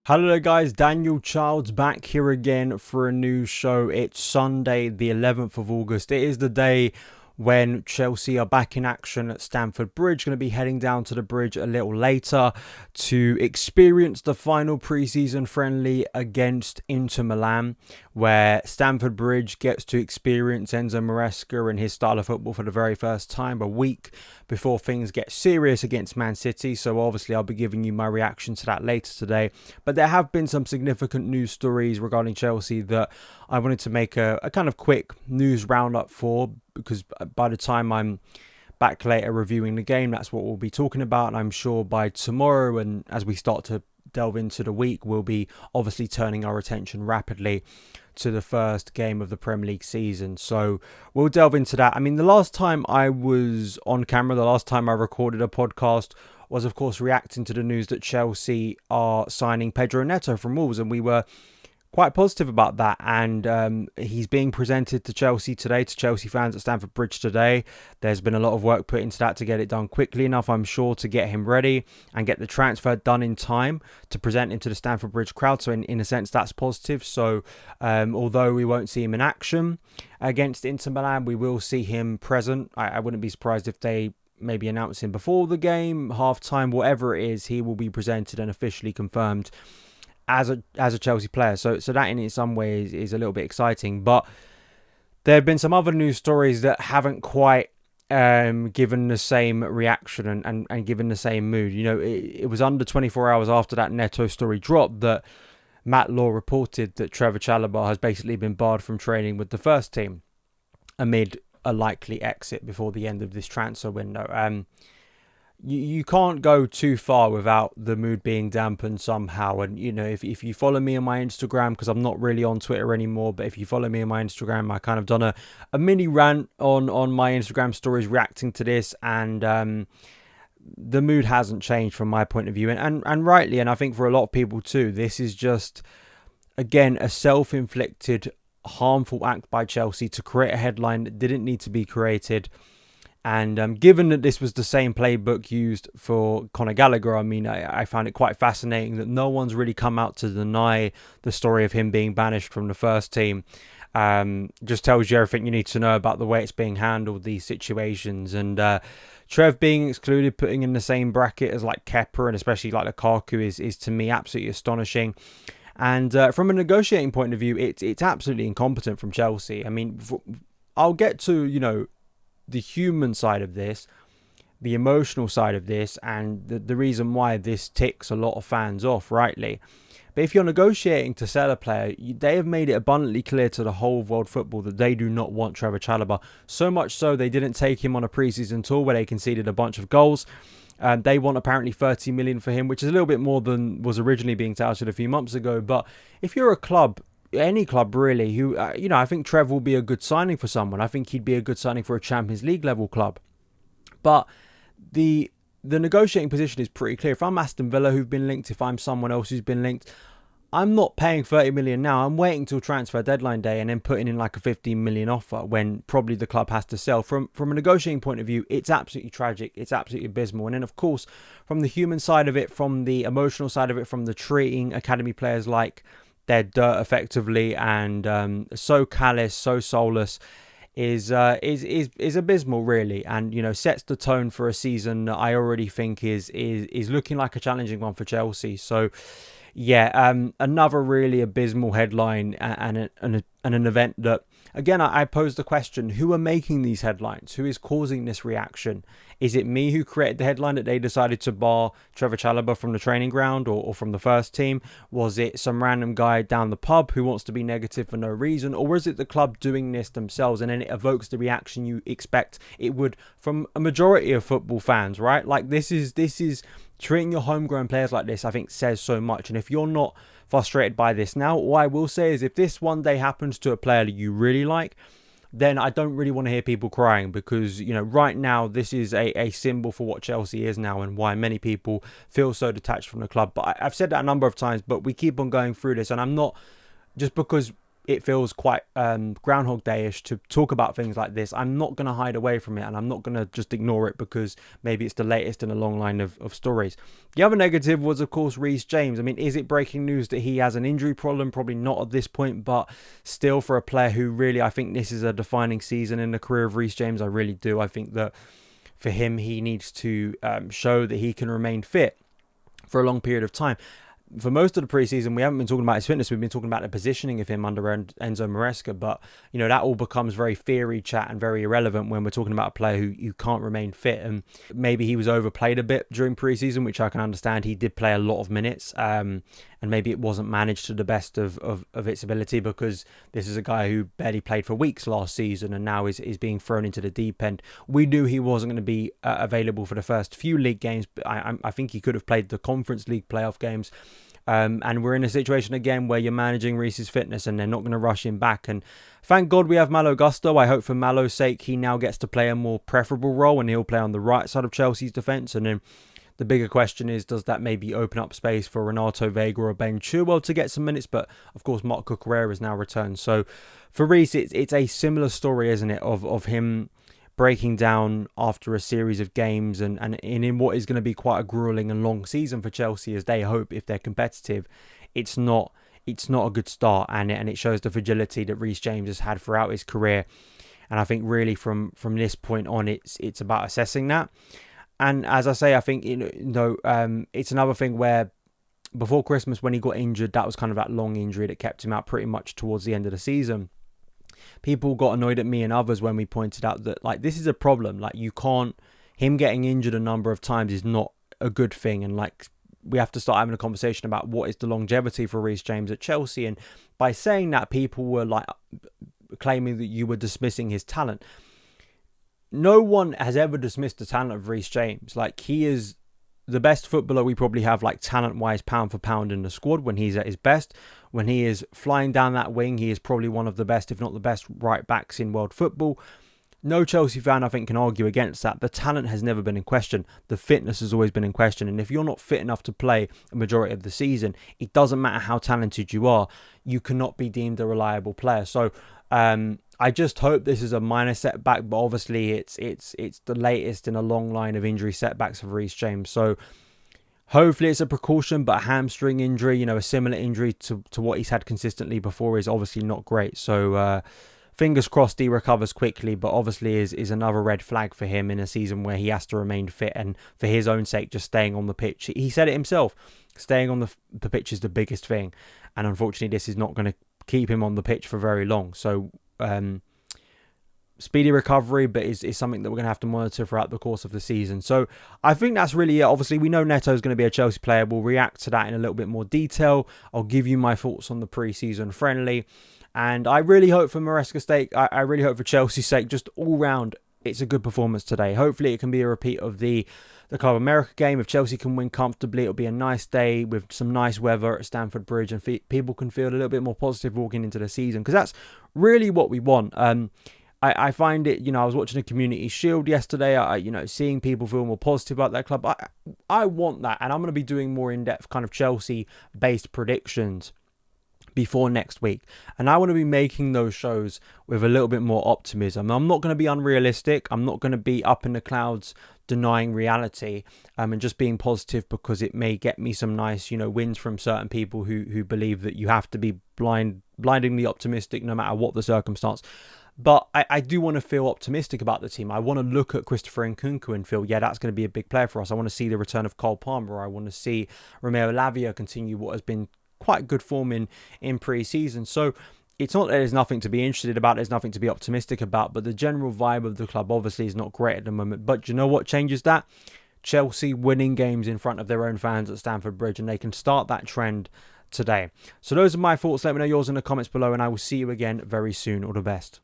Hello there guys, Daniel Childs back here again for a new show. It's Sunday the 11th of August. It is the day when Chelsea are back in action at Stamford Bridge. Going to be heading down to the bridge a little later to experience the final pre-season friendly against Inter Milan, where Stamford Bridge gets to experience Enzo Maresca and his style of football for the very first time, a week before things get serious against Man City. So obviously I'll be giving you my reaction to that later today. But there have been some significant news stories regarding Chelsea that I wanted to make a kind of quick news roundup for, because by the time I'm back later reviewing the game, that's what we'll be talking about. And I'm sure by tomorrow, and as we start to delve into the week, we'll be obviously turning our attention rapidly to the first game of the Premier League season. So we'll delve into that. I mean, the last time I was on camera, the last time I recorded a podcast was, of course, reacting to the news that Chelsea are signing Pedro Neto from Wolves, and we were quite positive about that. And he's being presented to Chelsea today, to Chelsea fans at Stamford Bridge today. There's been a lot of work put into that to get it done quickly enough, I'm sure, to get him ready and get the transfer done in time to present him to the Stamford Bridge crowd. So in a sense, that's positive. So although we won't see him in action against Inter Milan, we will see him present. I wouldn't be surprised if they maybe announce him before the game, half-time, whatever it is. He will be presented and officially confirmed as a Chelsea player. So that in some ways is a little bit exciting. But there have been some other news stories that haven't quite given the same reaction and given the same mood. You know, it was under 24 hours after that Neto story dropped that Matt Law reported that Trevoh Chalobah has basically been barred from training with the first team amid a likely exit before the end of this transfer window. You can't go too far without the mood being dampened somehow. And, you know, if you follow me on my Instagram, because I'm not really on Twitter anymore, but if you follow me on my Instagram, I kind of done a mini rant on my Instagram stories reacting to this. And the mood hasn't changed from my point of view. And rightly, and I think for a lot of people too, this is just, again, a self-inflicted harmful act by Chelsea to create a headline that didn't need to be created. And given that this was the same playbook used for Conor Gallagher, I mean, I found it quite fascinating that no one's really come out to deny the story of him being banished from the first team. Just tells you everything you need to know about the way it's being handled, these situations. And Trev being excluded, putting in the same bracket as like Kepa and especially like Lukaku is to me absolutely astonishing. And from a negotiating point of view, it's absolutely incompetent from Chelsea. I mean, I'll get to, you know, the human side of this, the emotional side of this, and the reason why this ticks a lot of fans off, rightly. But if you're negotiating to sell a player, they have made it abundantly clear to the whole of world football that they do not want Trevoh Chalobah. So much so they didn't take him on a pre-season tour where they conceded a bunch of goals. They want apparently 30 million for him, which is a little bit more than was originally being touted a few months ago. But if you're a club, any club really, who, you know, I think Trev will be a good signing for someone. I think he'd be a good signing for a Champions League level club. But the negotiating position is pretty clear. If I'm Aston Villa, who've been linked, if I'm someone else who's been linked, I'm not paying 30 million now. I'm waiting till transfer deadline day and then putting in like a 15 million offer when probably the club has to sell. From a negotiating point of view, it's absolutely tragic. It's absolutely abysmal. And then, of course, from the human side of it, from the emotional side of it, from the treating academy players like they're dirt effectively and so callous, so soulless, is abysmal really, and, you know, sets the tone for a season that I already think is looking like a challenging one for Chelsea. So yeah, another really abysmal headline and an event that, again, I pose the question, who are making these headlines? Who is causing this reaction? Is it me who created the headline that they decided to bar Trevoh Chalobah from the training ground or from the first team? Was it some random guy down the pub who wants to be negative for no reason? Or is it the club doing this themselves, and then it evokes the reaction you expect it would from a majority of football fans, right? Like, this is treating your homegrown players like this, I think, says so much. And if you're not frustrated by this now, all I will say is if this one day happens to a player that you really like, then I don't really want to hear people crying, because, you know, right now this is a symbol for what Chelsea is now and why many people feel so detached from the club. But I've said that a number of times, but we keep on going through this, and I'm not, just because it feels quite Groundhog Day-ish to talk about things like this, I'm not going to hide away from it, and I'm not going to just ignore it because maybe it's the latest in a long line of stories. The other negative was, of course, Reece James. I mean, is it breaking news that he has an injury problem? Probably not at this point, but still, for a player who really, I think this is a defining season in the career of Reece James. I really do. I think that for him, he needs to show that he can remain fit for a long period of time. For most of the preseason, we haven't been talking about his fitness. We've been talking about the positioning of him under Enzo Maresca. But, you know, that all becomes very theory chat and very irrelevant when we're talking about a player who can't remain fit. And maybe he was overplayed a bit during preseason, which I can understand. He did play a lot of minutes. And maybe it wasn't managed to the best of its ability, because this is a guy who barely played for weeks last season and now is being thrown into the deep end. We knew he wasn't going to be available for the first few league games, but I think he could have played the Conference League playoff games. And we're in a situation again where you're managing Reece's fitness and they're not going to rush him back. And thank God we have Malo Gusto. I hope for Malo's sake he now gets to play a more preferable role and he'll play on the right side of Chelsea's defence. And then the bigger question is, does that maybe open up space for Renato Vega or Ben Chilwell to get some minutes? But of course, Marc Cucurella has now returned. So for Reece, it's a similar story, isn't it, of him breaking down after a series of games and in what is going to be quite a grueling and long season for Chelsea, as they hope, if they're competitive. It's not a good start, and it shows the fragility that Reece James has had throughout his career. And I think really from this point on, it's about assessing that. And as I say, I think it's another thing where before Christmas, when he got injured, that was kind of that long injury that kept him out pretty much towards the end of the season. People got annoyed at me and others when we pointed out that, like, this is a problem. Like, him getting injured a number of times is not a good thing. And, like, we have to start having a conversation about what is the longevity for Reece James at Chelsea. And by saying that, people were, like, claiming that you were dismissing his talent. No one has ever dismissed the talent of Reece James. Like, he is the best footballer we probably have, like, talent-wise, pound for pound in the squad when he's at his best. When he is flying down that wing, he is probably one of the best, if not the best, right-backs in world football. No Chelsea fan, I think, can argue against that. The talent has never been in question. The fitness has always been in question. And if you're not fit enough to play a majority of the season, it doesn't matter how talented you are, you cannot be deemed a reliable player. So I just hope this is a minor setback, but obviously it's the latest in a long line of injury setbacks for Reece James. So hopefully it's a precaution, but a hamstring injury, a similar injury to what he's had consistently before, is obviously not great. So fingers crossed he recovers quickly, but obviously is another red flag for him in a season where he has to remain fit, and for his own sake, just staying on the pitch. He said it himself, staying on the pitch is the biggest thing, and unfortunately this is not going to keep him on the pitch for very long. So speedy recovery, but is something that we're going to have to monitor throughout the course of the season. So I think that's really it. Obviously, we know Neto is going to be a Chelsea player. We'll react to that in a little bit more detail. I'll give you my thoughts on the pre-season friendly. And I really hope for Maresca's sake, I really hope for Chelsea's sake, just all round, it's a good performance today. Hopefully it can be a repeat of the Club America game. If Chelsea can win comfortably, it'll be a nice day with some nice weather at Stamford Bridge, and people can feel a little bit more positive walking into the season, because that's really what we want. I find it, I was watching a Community Shield yesterday, seeing people feel more positive about their club. I want that, and I'm going to be doing more in-depth kind of Chelsea-based predictions before next week, and I want to be making those shows with a little bit more optimism. I'm not going to be unrealistic. I'm not going to be up in the clouds denying reality and just being positive, because it may get me some nice wins from certain people who believe that you have to be blindingly optimistic no matter what the circumstance. But I do want to feel optimistic about the team. I want to look at Christopher Nkunku and feel, yeah, that's going to be a big player for us. I want to see the return of Cole Palmer. I want to see Romeo Lavia continue what has been quite good form in pre-season. So it's not that there's nothing to be interested about, there's nothing to be optimistic about, but the general vibe of the club obviously is not great at the moment. But you know what changes that? Chelsea winning games in front of their own fans at Stamford Bridge, and they can start that trend today. So those are my thoughts. Let me know yours in the comments below, and I will see you again very soon. All the best.